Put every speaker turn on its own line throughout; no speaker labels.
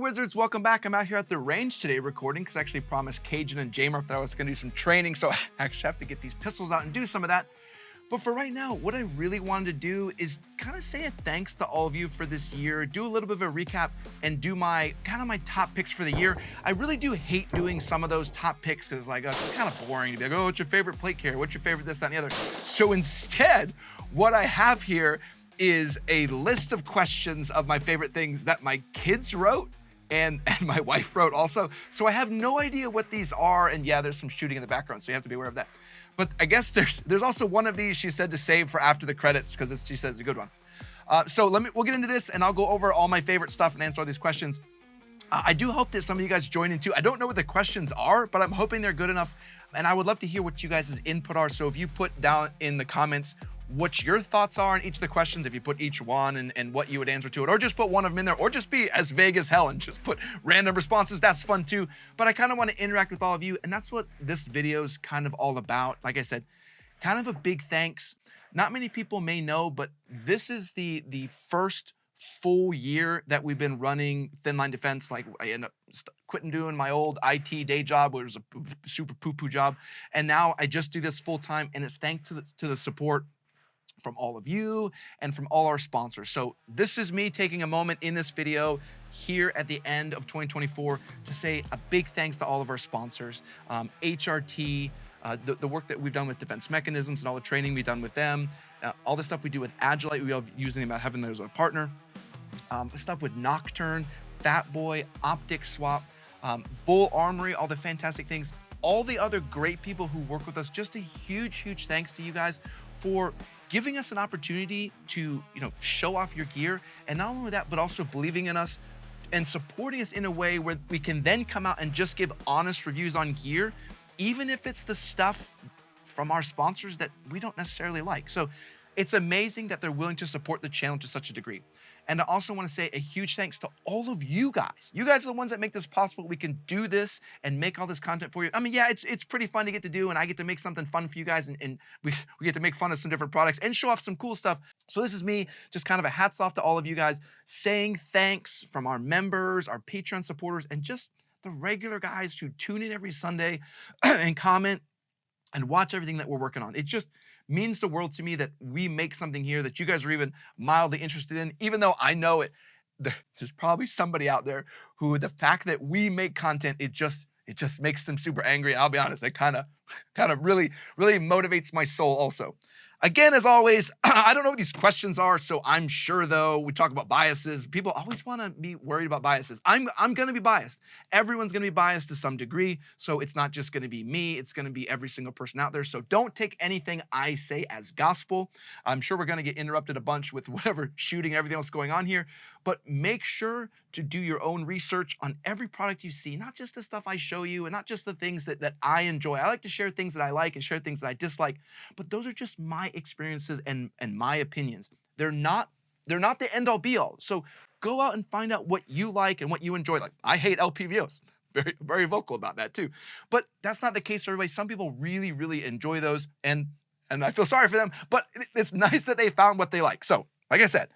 Wizards, welcome back. I'm out here at the range today recording because I actually promised Cajun and Jamer that I was going to do some training, so I actually have to get these pistols out and do some of that. But for right now, what I really wanted to do is kind of say a thanks to all of you for this year, do a little bit of a recap, and do my top picks for the year. I really do hate doing some of those top picks because like, it's kind of boring to be like, oh, what's your favorite plate carrier? What's your favorite this, that, and the other? So instead, what I have here is a list of questions of my favorite things that my kids wrote and my wife wrote also. So I have no idea what these are, and yeah, there's some shooting in the background, so you have to be aware of that. But I guess there's also one of these she said to save for after the credits because she says it's a good one. So we'll get into this and I'll go over all my favorite stuff and answer all these questions. I do hope that some of you guys join in too. I don't know what the questions are, but I'm hoping they're good enough. And I would love to hear what you guys' input are. So if you put down in the comments what your thoughts are on each of the questions, if you put each one and what you would answer to it, or just put one of them in there, or just be as vague as hell and just put random responses, that's fun too. But I kind of want to interact with all of you, and that's what this video is kind of all about. Like I said, kind of a big thanks. Not many people may know, but this is the first full year that we've been running Thin Line Defense. Like I ended up quitting doing my old IT day job, which was a super poo-poo job, and now I just do this full time, and it's thanks to the support from all of you and from all our sponsors. So this is me taking a moment in this video here at the end of 2024 to say a big thanks to all of our sponsors. HRT, the work that we've done with defense mechanisms and all the training we've done with them, all the stuff we do with Agilite, we love using them, having them as a partner. Stuff with Nocturn, Fatboy, Optic Swap, Bull Armory, all the fantastic things, all the other great people who work with us. Just a huge thanks to you guys for giving us an opportunity to, show off your gear, and not only that, but also believing in us and supporting us in a way where we can then come out and just give honest reviews on gear, even if it's the stuff from our sponsors that we don't necessarily like. So it's amazing that they're willing to support the channel to such a degree. And I also want to say a huge thanks to all of you guys. You guys are the ones that make this possible. We can do this and make all this content for you. I mean, yeah, it's pretty fun to get to do, and I get to make something fun for you guys, and we get to make fun of some different products and show off some cool stuff. So this is me, just kind of a hats off to all of you guys, saying thanks from our members, our Patreon supporters, and just the regular guys who tune in every Sunday and comment and watch everything that we're working on. It just means the world to me that we make something here that you guys are even mildly interested in, even though I know it. There's probably somebody out there who the fact that we make content, it just makes them super angry. I'll be honest, it kind of really motivates my soul also. Again, as always, I don't know what these questions are, so I'm sure, though, we talk about biases. People always want to be worried about biases. I'm going to be biased. Everyone's going to be biased to some degree, so it's not just going to be me. It's going to be every single person out there, so don't take anything I say as gospel. I'm sure we're going to get interrupted a bunch with whatever shooting, everything else going on here, but make sure to do your own research on every product you see, not just the stuff I show you and not just the things that I enjoy. I like to share things that I like and share things that I dislike, but those are just my experiences and my opinions. They're not the end all be all. So go out and find out what you like and what you enjoy. Like, I hate LPVOs. Very vocal about that too. But that's not the case for everybody. Some people really enjoy those, and I feel sorry for them, but it's nice that they found what they like. So, like I said,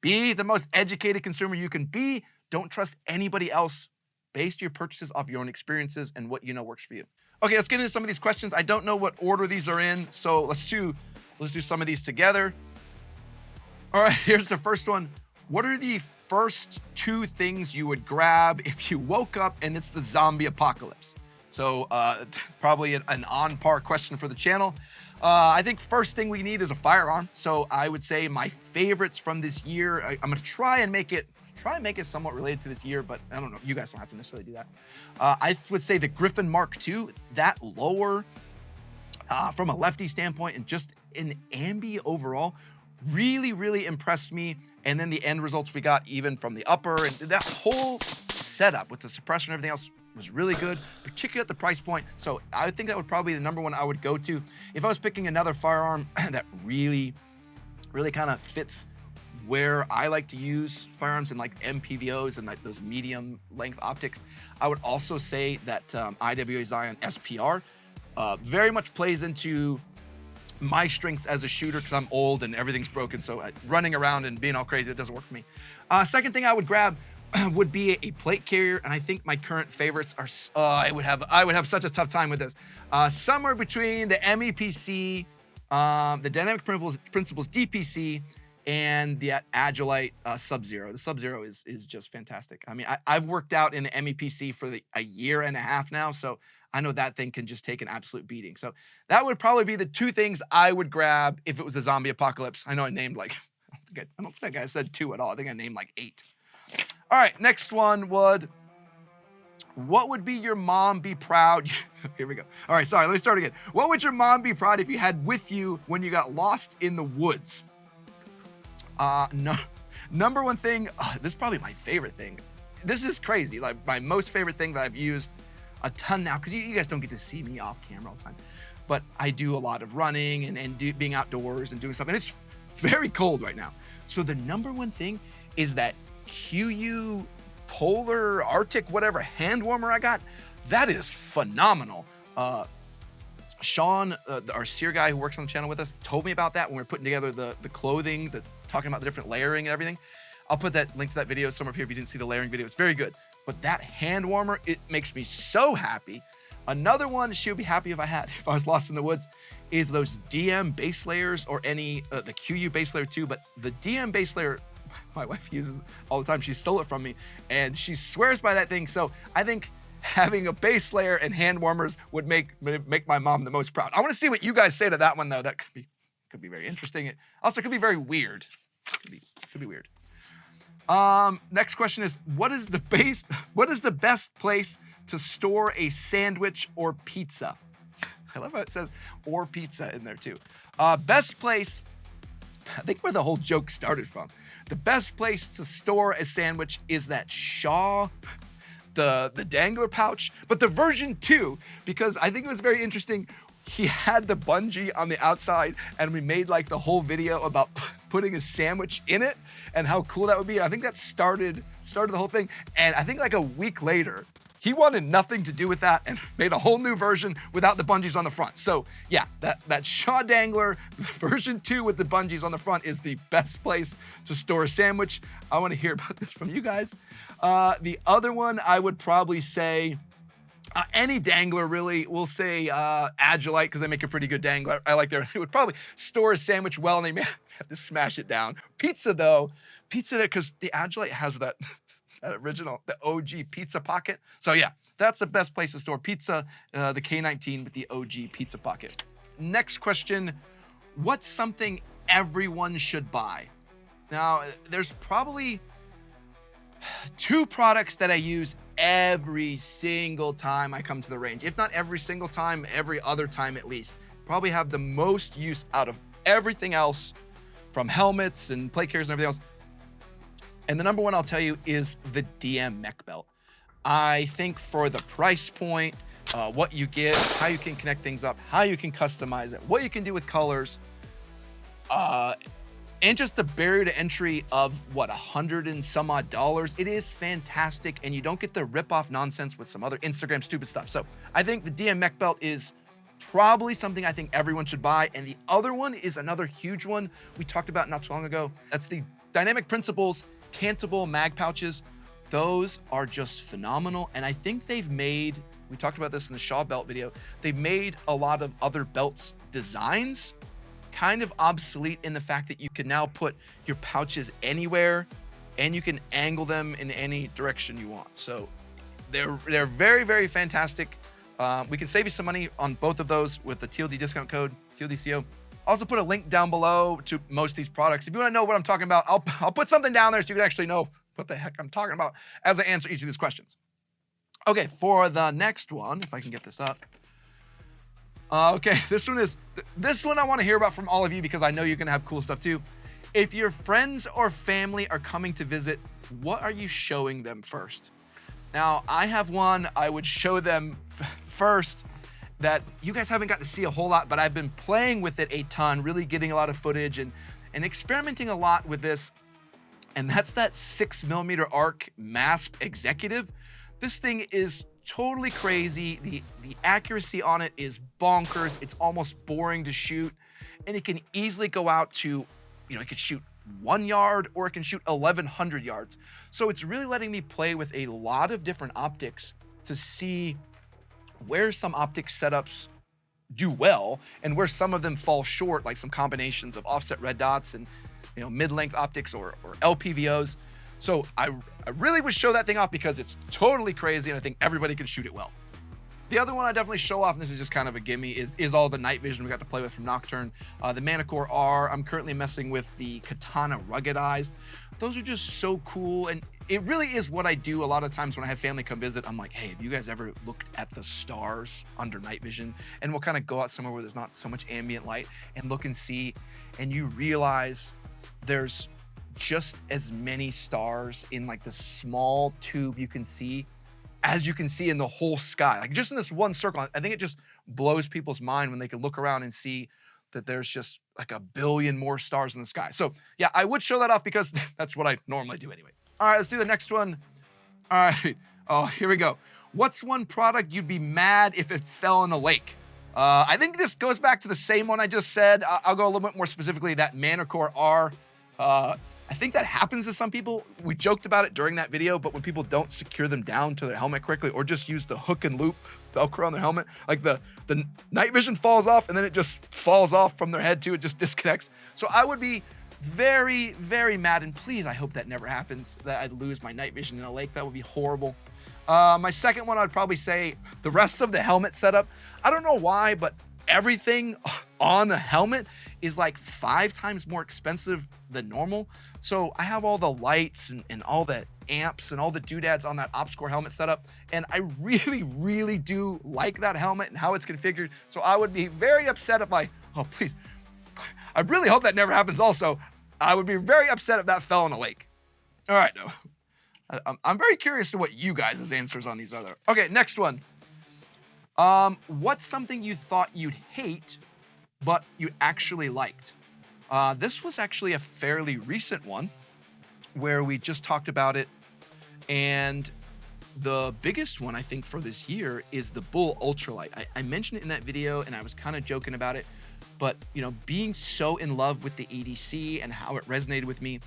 be the most educated consumer you can be. Don't trust anybody else. Base your purchases off your own experiences and what you know works for you. Okay, let's get into some of these questions. I don't know what order these are in, so let's do some of these together. All right, here's the first one. What are the first two things you would grab if you woke up and it's the zombie apocalypse? So probably an on-par question for the channel. I think first thing we need is a firearm. So I would say my favorites from this year, I'm gonna try and make it somewhat related to this year, but I don't know, you guys don't have to necessarily do that. I would say the Griffin Mark II, that lower, from a lefty standpoint and just in ambi overall, really impressed me. And then the end results we got even from the upper, and that whole setup with the suppressor and everything else was really good, particularly at the price point. So I think that would probably be the number one I would go to. If I was picking another firearm that really kind of fits where I like to use firearms in like MPVOs and like those medium length optics, I would also say that IWA Zion SPR very much plays into my strengths as a shooter because I'm old and everything's broken. So running around and being all crazy, it doesn't work for me. Second thing I would grab, would be a plate carrier, and I think my current favorites are, I would have such a tough time with this. Somewhere between the MEPC, the Dynamic Principles DPC, and the Agilite Sub-Zero. The Sub-Zero is just fantastic. I mean, I've worked out in the MEPC for a year and a half now, so I know that thing can just take an absolute beating. So that would probably be the two things I would grab if it was a zombie apocalypse. I know I named like, I don't think I said 2 at all. I think I named like 8. All right, next one would, what would be your mom be proud? Here we go. All right, sorry, let me start again. What would your mom be proud if you had with you when you got lost in the woods? No, number one thing, this is probably my favorite thing. This is crazy, like my most favorite thing that I've used a ton now, because you guys don't get to see me off camera all the time, but I do a lot of running and being outdoors and doing stuff, and it's very cold right now. So the number one thing is that QU Polar Arctic whatever hand warmer I got. That is phenomenal. Sean, our sear guy who works on the channel with us, told me about that when we were putting together the clothing, talking about the different layering and everything. I'll put that link to that video somewhere up here if you didn't see the layering video. It's very good. But that hand warmer, it makes me so happy. Another one she would be happy if I was lost in the woods, is those DM base layers, or any, the QU base layer too, but the DM base layer, my wife uses all the time. She stole it from me and she swears by that thing. So I think having a base layer and hand warmers would make my mom the most proud. I want to see what you guys say to that one though. That could be very interesting. It also could be very weird. Could be weird. Next question is, what is the best place to store a sandwich or pizza? I love how it says or pizza in there too. Best place, I think where the whole joke started from. The best place to store a sandwich is that Shaw, the dangler pouch, but the version 2, because I think it was very interesting. He had the bungee on the outside, and we made like the whole video about putting a sandwich in it and how cool that would be. I think that started the whole thing. And I think like a week later, he wanted nothing to do with that and made a whole new version without the bungees on the front. So yeah, that Shaw Dangler version 2 with the bungees on the front is the best place to store a sandwich. I want to hear about this from you guys. The other one I would probably say, any dangler really. We'll say Agilite, because they make a pretty good dangler. I like they would probably store a sandwich well, and they may have to smash it down. Pizza though, there, because the Agilite has that original, the OG pizza pocket. So yeah, that's the best place to store pizza, the K19 with the OG pizza pocket. Next question, what's something everyone should buy? Now, there's probably 2 products that I use every single time I come to the range. If not every single time, every other time at least. Probably have the most use out of everything else, from helmets and plate carriers and everything else. And the number one I'll tell you is the DM mech belt. I think for the price point, what you get, how you can connect things up, how you can customize it, what you can do with colors, and just the barrier to entry of what, $100 and some odd. It is fantastic, and you don't get the rip-off nonsense with some other Instagram stupid stuff. So I think the DM mech belt is probably something I think everyone should buy. And the other one is another huge one we talked about not too long ago. That's the Dynamic Principles cantable mag pouches. Those are just phenomenal, and I think they've made, we talked about this in the Shaw belt video, they've made a lot of other belts designs kind of obsolete in the fact that you can now put your pouches anywhere and you can angle them in any direction you want. So they're very, very fantastic. We can save you some money on both of those with the TLD discount code, TLDCO. Also put a link down below to most of these products. If you want to know what I'm talking about, I'll put something down there so you can actually know what the heck I'm talking about as I answer each of these questions. Okay, for the next one, if I can get this up. Okay, this one I want to hear about from all of you, because I know you're going to have cool stuff too. If your friends or family are coming to visit, what are you showing them first? Now, I have one I would show them first that you guys haven't got to see a whole lot, but I've been playing with it a ton, really getting a lot of footage and experimenting a lot with this. And that's that 6mm arc MASP Executive. This thing is totally crazy. The accuracy on it is bonkers. It's almost boring to shoot, and it can easily go out to, it could shoot 1 yard or it can shoot 1100 yards. So it's really letting me play with a lot of different optics to see where some optics setups do well and where some of them fall short, like some combinations of offset red dots and mid-length optics or LPVOs. So I really would show that thing off because it's totally crazy and I think everybody can shoot it well. The other one I definitely show off, and this is just kind of a gimme, is all the night vision we got to play with from Nocturn. The Manicore R, I'm currently messing with the Katana Ruggedized. Those are just so cool, and it really is what I do a lot of times when I have family come visit. I'm like, hey, have you guys ever looked at the stars under night vision? And we'll kind of go out somewhere where there's not so much ambient light and look and see, and you realize there's just as many stars in like the small tube you can see as you can see in the whole sky, like just in this one circle. I think it just blows people's mind when they can look around and see that there's just like a billion more stars in the sky. So yeah, I would show that off because that's what I normally do anyway. All right, let's do the next one. All right, oh, here we go. What's one product you'd be mad if it fell in a lake? I think this goes back to the same one I just said. I'll go a little bit more specifically, that Manicore R. I think that happens to some people. We joked about it during that video, but when people don't secure them down to their helmet correctly or just use the hook and loop Velcro on their helmet, like the night vision falls off and then it just falls off from their head too. It just disconnects. So I would be very, very mad, and please, I hope that never happens, that I'd lose my night vision in a lake. That would be horrible. My second one, I'd probably say the rest of the helmet setup. I don't know why, but everything on the helmet is like 5 times more expensive than normal. So I have all the lights and all the amps and all the doodads on that OpsCore helmet setup. And I really, really do like that helmet and how it's configured. So I would be very upset if oh, please, I really hope that never happens also. I would be very upset if that fell in a lake. All right, I'm very curious to what you guys' answers on these are. Okay, next one. What's something you thought you'd hate, but you actually liked? This was actually a fairly recent one where we just talked about it. And the biggest one, I think, for this year is the Bull Ultralight. I mentioned it in that video and I was kind of joking about it, but being so in love with the EDC and how it resonated with me,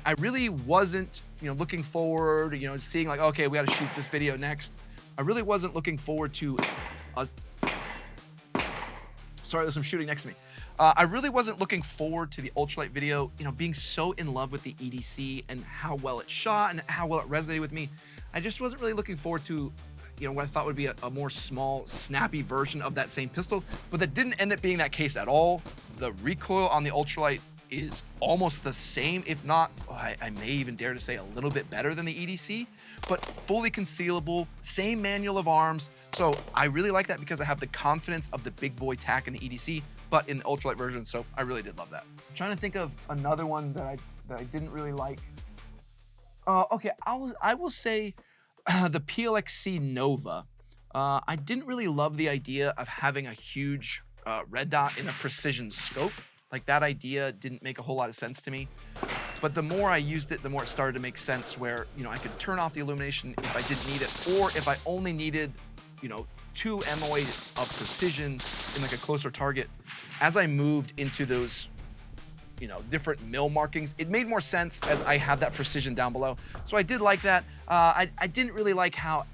I really wasn't, looking forward, seeing like, okay, we got to shoot this video next. I really wasn't looking forward to sorry, there's some shooting next to me. I really wasn't looking forward to the ultralight video, being so in love with the EDC and how well it shot and how well it resonated with me. I just wasn't really looking forward to, what I thought would be a more small, snappy version of that same pistol, but that didn't end up being that case at all. The recoil on the ultralight is almost the same, if not, I may even dare to say a little bit better than the EDC, but fully concealable, same manual of arms. So I really like that because I have the confidence of the big boy tack in the EDC, but in the ultralight version. So I really did love that. I'm trying to think of another one that I didn't really like. Okay, I will say the PLXC Nova. I didn't really love the idea of having a huge red dot in a precision scope. Like, that idea didn't make a whole lot of sense to me. But the more I used it, the more it started to make sense where, I could turn off the illumination if I didn't need it, or if I only needed, 2 MOA of precision in like a closer target. As I moved into those, different mill markings, it made more sense as I have that precision down below. So I did like that. I didn't really like how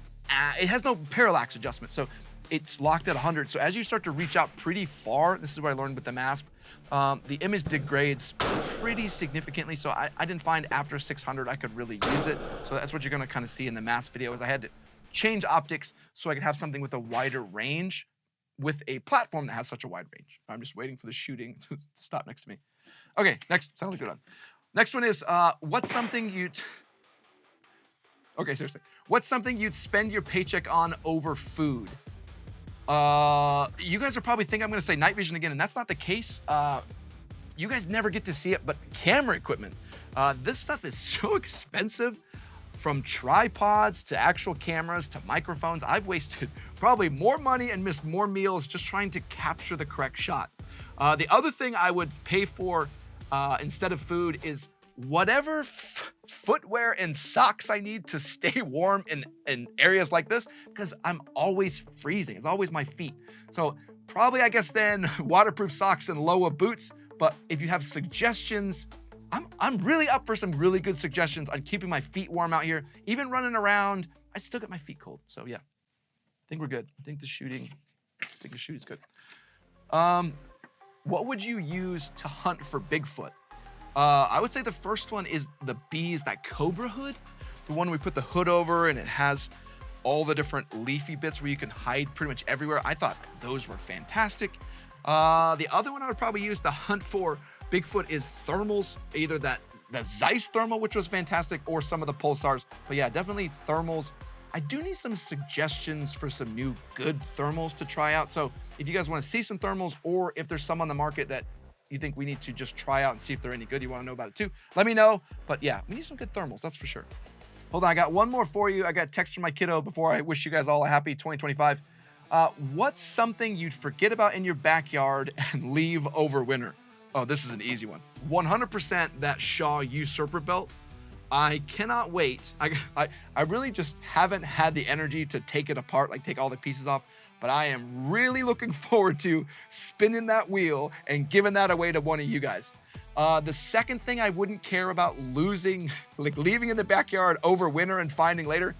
it has no parallax adjustment. So it's locked at 100. So as you start to reach out pretty far, this is what I learned with the MASP, the image degrades pretty significantly. So I didn't find after 600 I could really use it. So that's what you're gonna kind of see in the MASP video, is I had to change optics so I could have something with a wider range with a platform that has such a wide range. I'm just waiting for the shooting to stop next to me. Okay, next, sounds like a good one. Next one is, what's something okay, seriously. What's something you'd spend your paycheck on over food? You guys are probably thinking I'm gonna say night vision again, and that's not the case. You guys never get to see it, but camera equipment. This stuff is so expensive, from tripods to actual cameras to microphones. I've wasted probably more money and missed more meals just trying to capture the correct shot. The other thing I would pay for instead of food is whatever footwear and socks I need to stay warm in areas like this, because I'm always freezing. It's always my feet. So probably, I guess then, waterproof socks and Loa boots. But if you have suggestions I'm really up for some really good suggestions on keeping my feet warm out here. Even running around, I still get my feet cold. So yeah, I think we're good. I think the shooting's good. What would you use to hunt for Bigfoot? I would say the first one is the bees, that Cobra hood. The one we put the hood over and it has all the different leafy bits where you can hide pretty much everywhere. I thought those were fantastic. The other one I would probably use to hunt for Bigfoot is thermals, either the Zeiss thermal, which was fantastic, or some of the pulsars. But yeah, definitely thermals. I do need some suggestions for some new good thermals to try out. So if you guys want to see some thermals, or if there's some on the market that you think we need to just try out and see if they're any good, you want to know about it too, let me know. But yeah, we need some good thermals, that's for sure. Hold on, I got one more for you. I got a text from my kiddo before I wish you guys all a happy 2025. What's something you'd forget about in your backyard and leave over winter? Oh, this is an easy one. 100% that Shaw usurper belt. I cannot wait. I really just haven't had the energy to take it apart, like take all the pieces off, but I am really looking forward to spinning that wheel and giving that away to one of you guys. The second thing I wouldn't care about losing, like leaving in the backyard over winter and finding later,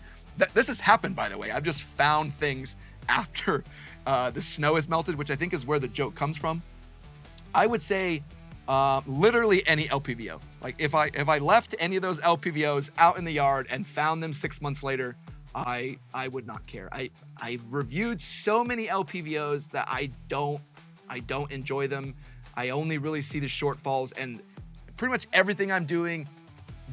this has happened, by the way. I've just found things after the snow has melted, which I think is where the joke comes from. I would say literally any LPVO. Like if I left any of those LPVOs out in the yard and found them 6 months later, I would not care. I reviewed so many LPVOs that I don't enjoy them. I only really see the shortfalls, and pretty much everything I'm doing,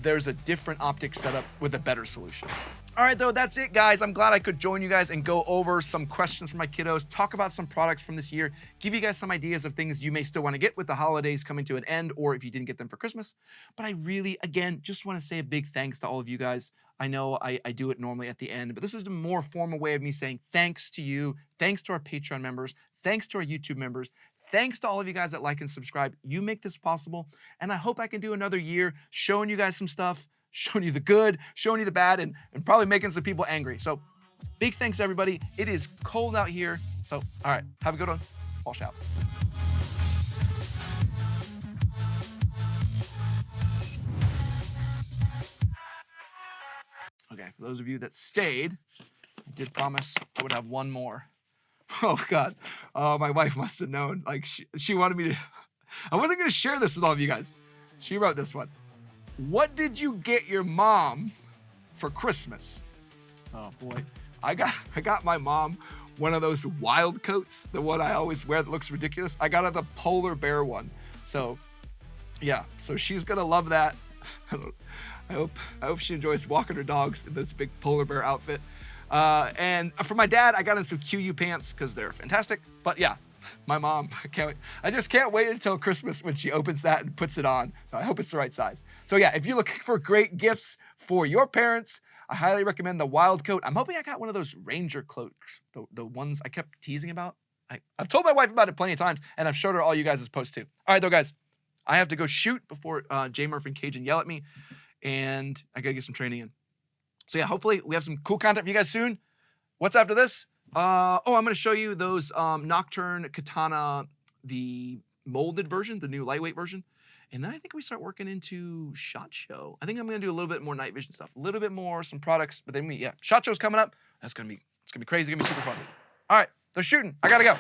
there's a different optic setup with a better solution. All right, though, that's it, guys. I'm glad I could join you guys and go over some questions from my kiddos, talk about some products from this year, give you guys some ideas of things you may still want to get with the holidays coming to an end, or if you didn't get them for Christmas. But I really, again, just want to say a big thanks to all of you guys. I know I do it normally at the end, but this is a more formal way of me saying thanks to you, thanks to our Patreon members, thanks to our YouTube members, thanks to all of you guys that like and subscribe. You make this possible, and I hope I can do another year showing you guys some stuff, showing you the good, showing you the bad, and probably making some people angry. So big thanks, everybody. It is cold out here. So, all right, have a good one. Wash out. Okay, for those of you that stayed, I did promise I would have one more. Oh, God. Oh, my wife must have known. Like, she wanted me to... I wasn't going to share this with all of you guys. She wrote this one. What did you get your mom for Christmas? Oh, boy. I got my mom one of those wild coats, the one I always wear that looks ridiculous. I got her the polar bear one. So, yeah. So she's going to love that. I hope she enjoys walking her dogs in this big polar bear outfit. And for my dad, I got him some QU pants because they're fantastic. But yeah, my mom, I just can't wait until Christmas when she opens that and puts it on. So I hope it's the right size. So yeah, if you're looking for great gifts for your parents, I highly recommend the wild coat. I'm hoping I got one of those Ranger cloaks, the ones I kept teasing about. I've told my wife about it plenty of times, and I've showed her all you guys' posts too. All right, though, guys, I have to go shoot before J. Murphy and Cajun yell at me, and I got to get some training in. So yeah, hopefully we have some cool content for you guys soon. What's after this? I'm going to show you those Nocturn Katana, the molded version, the new lightweight version. And then I think we start working into SHOT Show. I think I'm going to do a little bit more night vision stuff, a little bit more, some products, but then SHOT Show's coming up. It's going to be crazy. It's going to be super fun. All right, they're shooting. I got to go.